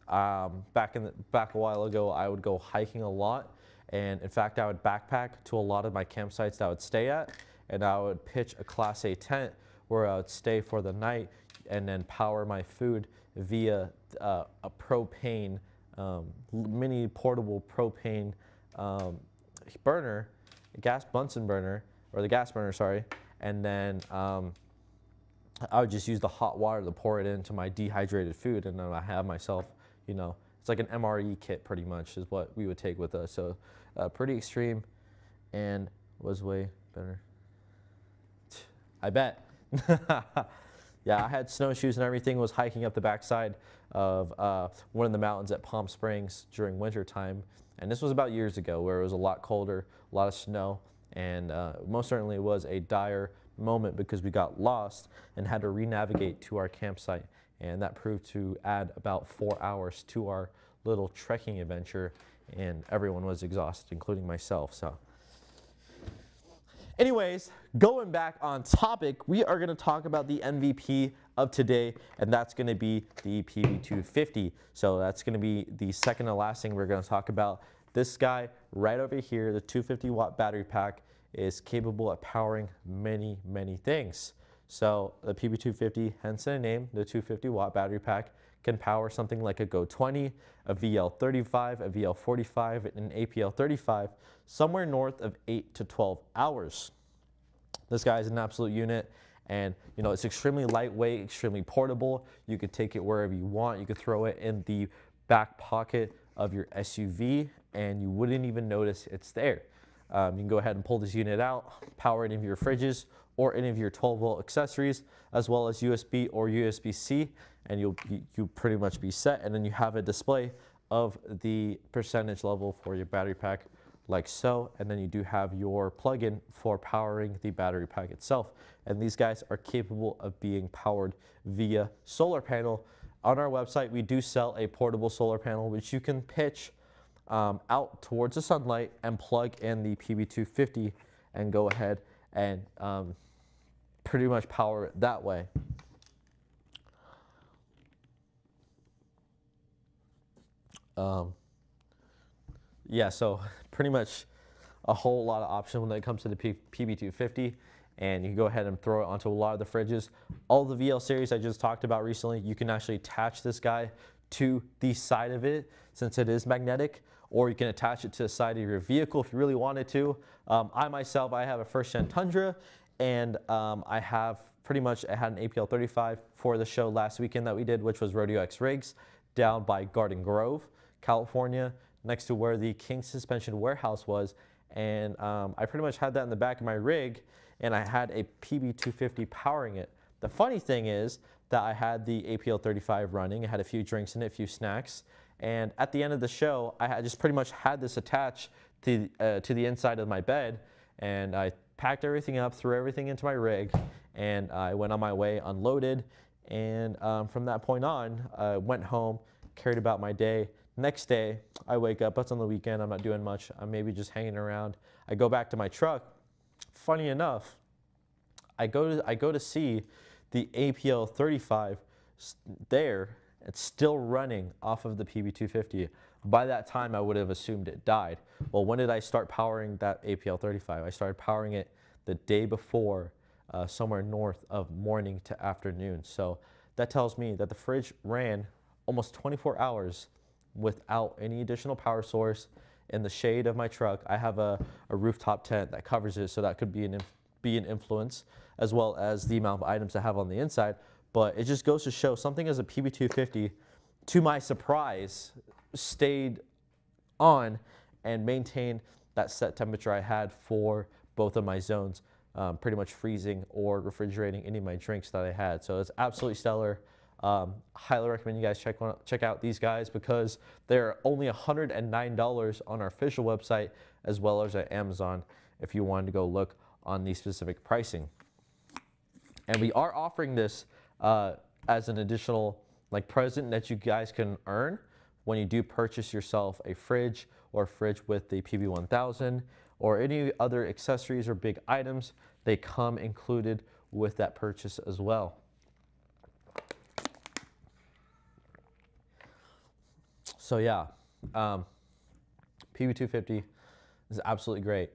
Back a while ago, I would go hiking a lot, and in fact, I would backpack to a lot of my campsites that I would stay at, and I would pitch a Class A tent where I would stay for the night and then power my food via a propane, mini portable propane burner, gas Bunsen burner, or the gas burner, sorry. And then I would just use the hot water to pour it into my dehydrated food, and then I have myself, it's like an MRE kit pretty much is what we would take with us. So pretty extreme and was way better. I bet. Yeah, I had snowshoes and everything, was hiking up the backside of one of the mountains at Palm Springs during winter time. And this was about years ago where it was a lot colder, a lot of snow, and most certainly it was a dire moment because we got lost and had to re-navigate to our campsite. And that proved to add about 4 hours to our little trekking adventure, and everyone was exhausted, including myself. So anyways, going back on topic, we are going to talk about the MVP of today, and that's going to be the PB250. So that's going to be the second to last thing we're going to talk about. This guy right over here, the 250-watt battery pack, is capable of powering many, many things. So the PB250, hence the name, the 250-watt battery pack, can power something like a GO20, a VL35, a VL45, and an APL35, somewhere north of 8 to 12 hours. This guy is an absolute unit, and it's extremely lightweight, extremely portable. You could take it wherever you want. You could throw it in the back pocket of your SUV, and you wouldn't even notice it's there. You can go ahead and pull this unit out, power any of your fridges or any of your 12-volt accessories, as well as USB or USB-C, and you'll pretty much be set. And then you have a display of the percentage level for your battery pack, like so. And then you do have your plug-in for powering the battery pack itself. And these guys are capable of being powered via solar panel. On our website, we do sell a portable solar panel, which you can pitch out towards the sunlight and plug in the PB250 and go ahead and pretty much power it that way. Yeah, so pretty much a whole lot of options when it comes to the PB250, and you can go ahead and throw it onto a lot of the fridges. All the VL series I just talked about recently, you can actually attach this guy to the side of it since it is magnetic, or you can attach it to the side of your vehicle if you really wanted to. I myself, I have a first-gen Tundra, and I had an APL 35 for the show last weekend that we did, which was Rodeo X Rigs down by Garden Grove, California, next to where the King Suspension Warehouse was. And I pretty much had that in the back of my rig, and I had a PB250 powering it. The funny thing is that I had the APL 35 running. I had a few drinks in it, a few snacks. And at the end of the show, I had just pretty much had this attached to the inside of my bed. And I packed everything up, threw everything into my rig, and I went on my way, unloaded. And from that point on, I went home, carried about my day. Next day, I wake up, it's on the weekend, I'm not doing much, I'm maybe just hanging around. I go back to my truck. Funny enough, I go to see the APL 35 there. It's still running off of the PB250. By that time, I would have assumed it died. Well, when did I start powering that APL 35? I started powering it the day before, somewhere north of morning to afternoon. So that tells me that the fridge ran almost 24 hours without any additional power source in the shade of my truck. I have a rooftop tent that covers it, so that could be an influence, as well as the amount of items I have on the inside. But it just goes to show something as a PB250, to my surprise, stayed on and maintained that set temperature I had for both of my zones, pretty much freezing or refrigerating any of my drinks that I had. So it's absolutely stellar. Highly recommend you guys check out these guys because they're only $109 on our official website, as well as at Amazon if you wanted to go look on the specific pricing. And we are offering this as an additional present that you guys can earn when you do purchase yourself a fridge or a fridge with the PB1000 or any other accessories or big items. They come included with that purchase as well. So yeah, PB250 is absolutely great.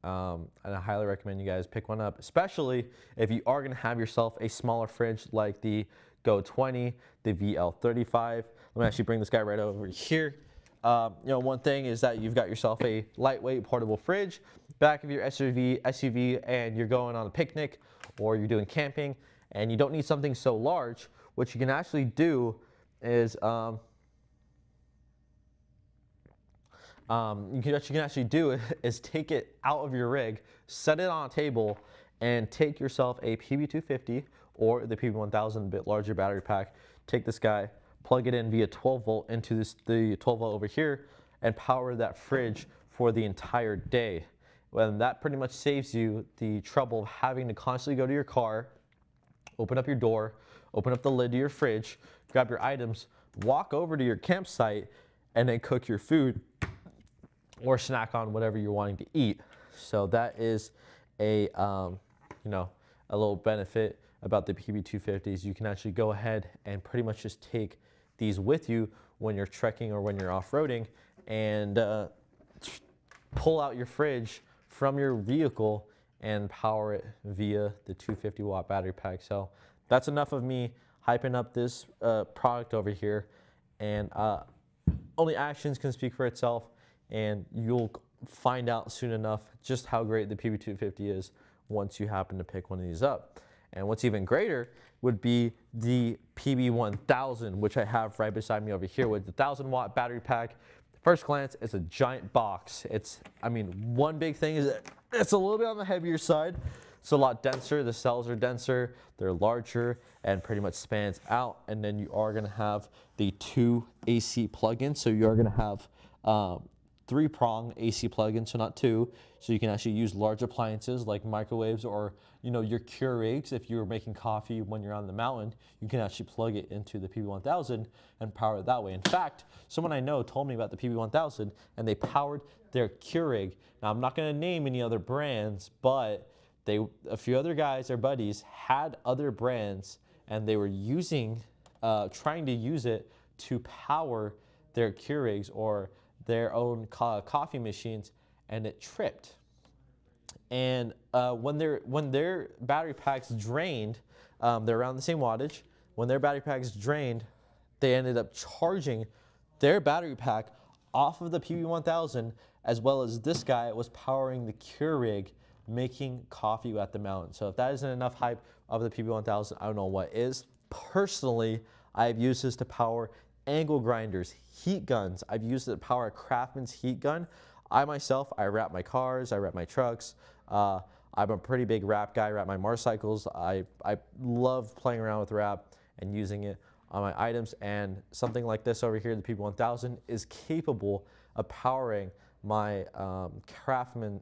And I highly recommend you guys pick one up, especially if you are going to have yourself a smaller fridge like the GO20, the VL35. Let me actually bring this guy right over here. One thing is that you've got yourself a lightweight portable fridge, back of your SUV, and you're going on a picnic or you're doing camping, and you don't need something so large. What you can actually do is what you can actually do is take it out of your rig, set it on a table, and take yourself a PB250 or the PB1000, a bit larger battery pack. Take this guy, plug it in via 12 volt into the 12 volt over here, and power that fridge for the entire day. And that pretty much saves you the trouble of having to constantly go to your car, open up your door, open up the lid to your fridge, grab your items, walk over to your campsite, and then cook your food or snack on whatever you're wanting to eat. So that is a little benefit about the PB250s. You can actually go ahead and pretty much just take these with you when you're trekking or when you're off-roading, and pull out your fridge from your vehicle and power it via the 250 watt battery pack. So that's enough of me hyping up this product over here, and only actions can speak for itself. And you'll find out soon enough just how great the PB250 is once you happen to pick one of these up. And what's even greater would be the PB1000, which I have right beside me over here with the 1000 watt battery pack, first glance, it's a giant box. I mean, one big thing is that it's a little bit on the heavier side. It's a lot denser. The cells are denser, they're larger, and pretty much spans out. And then you are gonna have the 2 AC plugins. So you are gonna have 3-prong AC plug-in, so not 2. So you can actually use large appliances like microwaves or your Keurigs. If you're making coffee when you're on the mountain, you can actually plug it into the PB1000 and power it that way. In fact, someone I know told me about the PB1000 and they powered their Keurig. Now I'm not going to name any other brands, but a few other guys, their buddies, had other brands and they were trying to use it to power their Keurigs or their own coffee machines, and it tripped. And when their battery packs drained, they're around the same wattage. When their battery packs drained, they ended up charging their battery pack off of the PB1000, as well as this guy was powering the Keurig, making coffee at the mountain. So if that isn't enough hype of the PB1000, I don't know what is. Personally, I've used this to power angle grinders, heat guns. I've used it to power a Craftsman's heat gun. I myself, I wrap my cars, I wrap my trucks. I'm a pretty big wrap guy, I wrap my motorcycles. I love playing around with wrap and using it on my items. And something like this over here, the PB1000, is capable of powering my Craftsman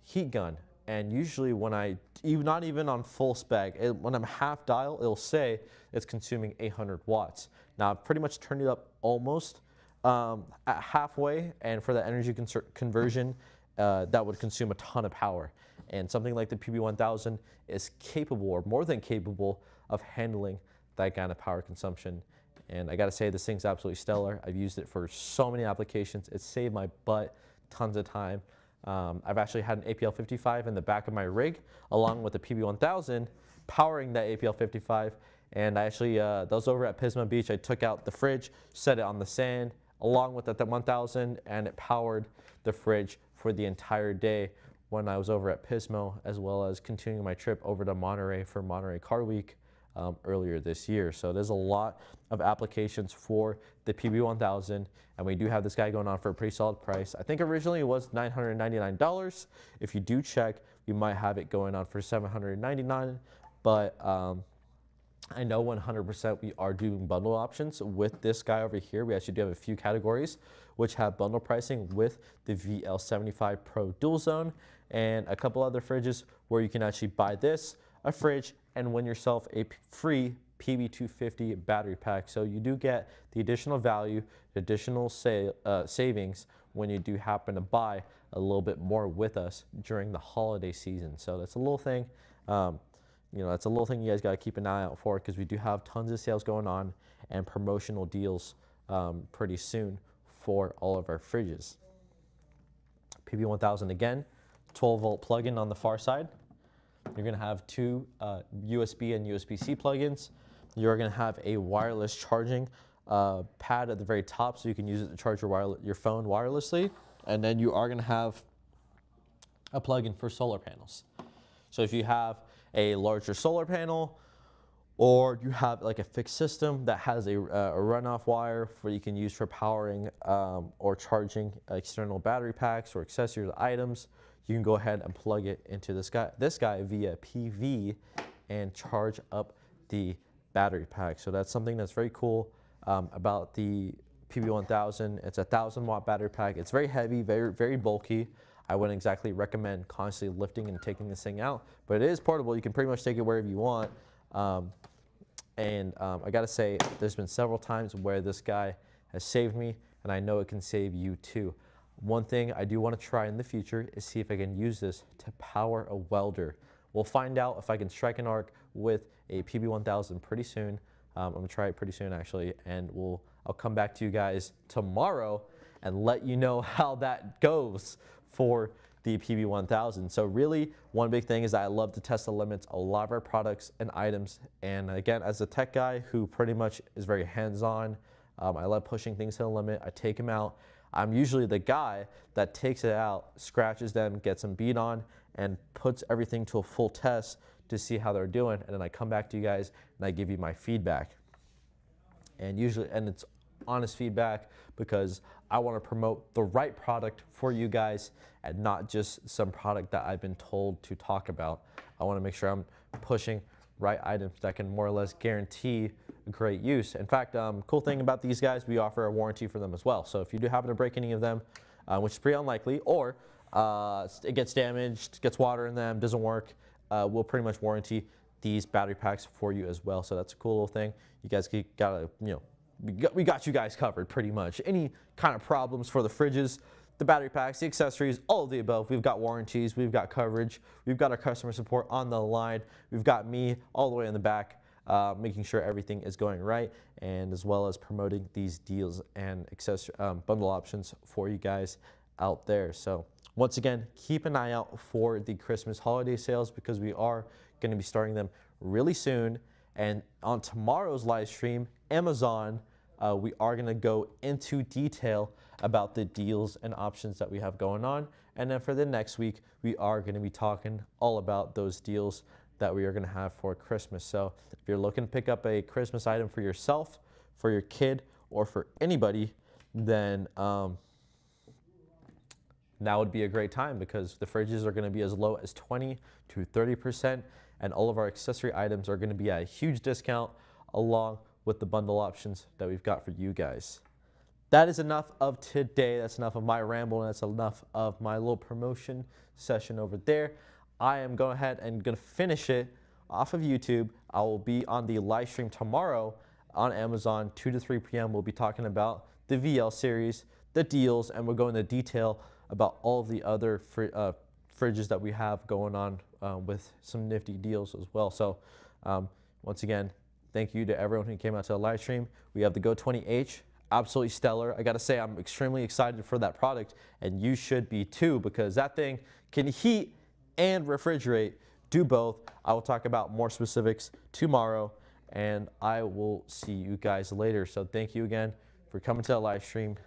heat gun. And usually when not even on full spec, when I'm half dial, it'll say it's consuming 800 watts. Now I've pretty much turned it up almost at halfway, and for the energy conversion, that would consume a ton of power. And something like the PB1000 is capable, or more than capable, of handling that kind of power consumption. And I gotta say, this thing's absolutely stellar. I've used it for so many applications. It's saved my butt tons of time. I've actually had an APL55 in the back of my rig, along with the PB1000, powering that APL55. And I actually, that was over at Pismo Beach. I took out the fridge, set it on the sand, along with the 1000, and it powered the fridge for the entire day when I was over at Pismo, as well as continuing my trip over to Monterey for Monterey Car Week earlier this year. So there's a lot of applications for the PB1000, and we do have this guy going on for a pretty solid price. I think originally it was $999. If you do check, we might have it going on for $799, but I know 100% we are doing bundle options with this guy over here. We actually do have a few categories which have bundle pricing with the VL75 Pro Dual Zone and a couple other fridges where you can actually buy this, a fridge, and win yourself a free PB250 battery pack. So you do get the additional value, the additional savings when you do happen to buy a little bit more with us during the holiday season. So that's a little thing. That's a little thing you guys got to keep an eye out for, because we do have tons of sales going on and promotional deals pretty soon for all of our fridges. PB1000 again, 12-volt plug-in on the far side. You're going to have two USB and USB-C plugins. You're going to have a wireless charging pad at the very top, so you can use it to charge your phone wirelessly. And then you are going to have a plug-in for solar panels. So if you have a larger solar panel, or you have like a fixed system that has a runoff wire for you can use for powering or charging external battery packs or accessory items, you can go ahead and plug it into this guy via PV and charge up the battery pack. So that's something that's very cool about the PB1000. It's a 1,000-watt battery pack. It's very heavy, very, very bulky. I wouldn't exactly recommend constantly lifting and taking this thing out, but it is portable. You can pretty much take it wherever you want. I gotta say, there's been several times where this guy has saved me, and I know it can save you too. One thing I do want to try in the future is see if I can use this to power a welder. We'll find out if I can strike an arc with a PB1000 pretty soon. I'm gonna try it pretty soon actually, and I'll come back to you guys tomorrow and let you know how that goes for the PB1000. So really, one big thing is that I love to test the limits of a lot of our products and items. And again, as a tech guy who pretty much is very hands-on, I love pushing things to the limit. I take them out. I'm usually the guy that takes it out, scratches them, gets them beat on, and puts everything to a full test to see how they're doing. And then I come back to you guys and I give you my feedback. And usually, and it's honest feedback because I want to promote the right product for you guys and not just some product that I've been told to talk about. I want to make sure I'm pushing right items that can more or less guarantee great use. In fact, cool thing about these guys, we offer a warranty for them as well. So if you do happen to break any of them, which is pretty unlikely, or it gets damaged, gets water in them, doesn't work, we'll pretty much warranty these battery packs for you as well. So that's a cool little thing. You guys gotta, we got you guys covered pretty much. Any kind of problems for the fridges, the battery packs, the accessories, all of the above. We've got warranties, we've got coverage, we've got our customer support on the line, we've got me all the way in the back, making sure everything is going right, and as well as promoting these deals and bundle options for you guys out there. So once again, keep an eye out for the Christmas holiday sales because we are going to be starting them really soon. And on tomorrow's live stream, Amazon, we are going to go into detail about the deals and options that we have going on. And then for the next week, we are going to be talking all about those deals that we are going to have for Christmas. So if you're looking to pick up a Christmas item for yourself, for your kid, or for anybody, then now would be a great time because the fridges are going to be as low as 20 to 30%, and all of our accessory items are going to be at a huge discount along with the bundle options that we've got for you guys. That is enough of today. That's enough of my ramble, and that's enough of my little promotion session over there. I am going ahead and going to finish it off of YouTube. I will be on the live stream tomorrow on Amazon, 2 to 3 p.m. We'll be talking about the VL series, the deals, and we'll go into detail about all of the other fridges that we have going on with some nifty deals as well. So once again, thank you to everyone who came out to the live stream. We have the GO20H, absolutely stellar. I gotta say, I'm extremely excited for that product, and you should be too, because that thing can heat and refrigerate, do both. I will talk about more specifics tomorrow, and I will see you guys later. So thank you again for coming to the live stream,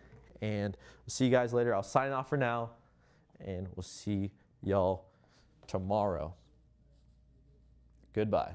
and we'll see you guys later. I'll sign off for now, and we'll see y'all tomorrow. Goodbye.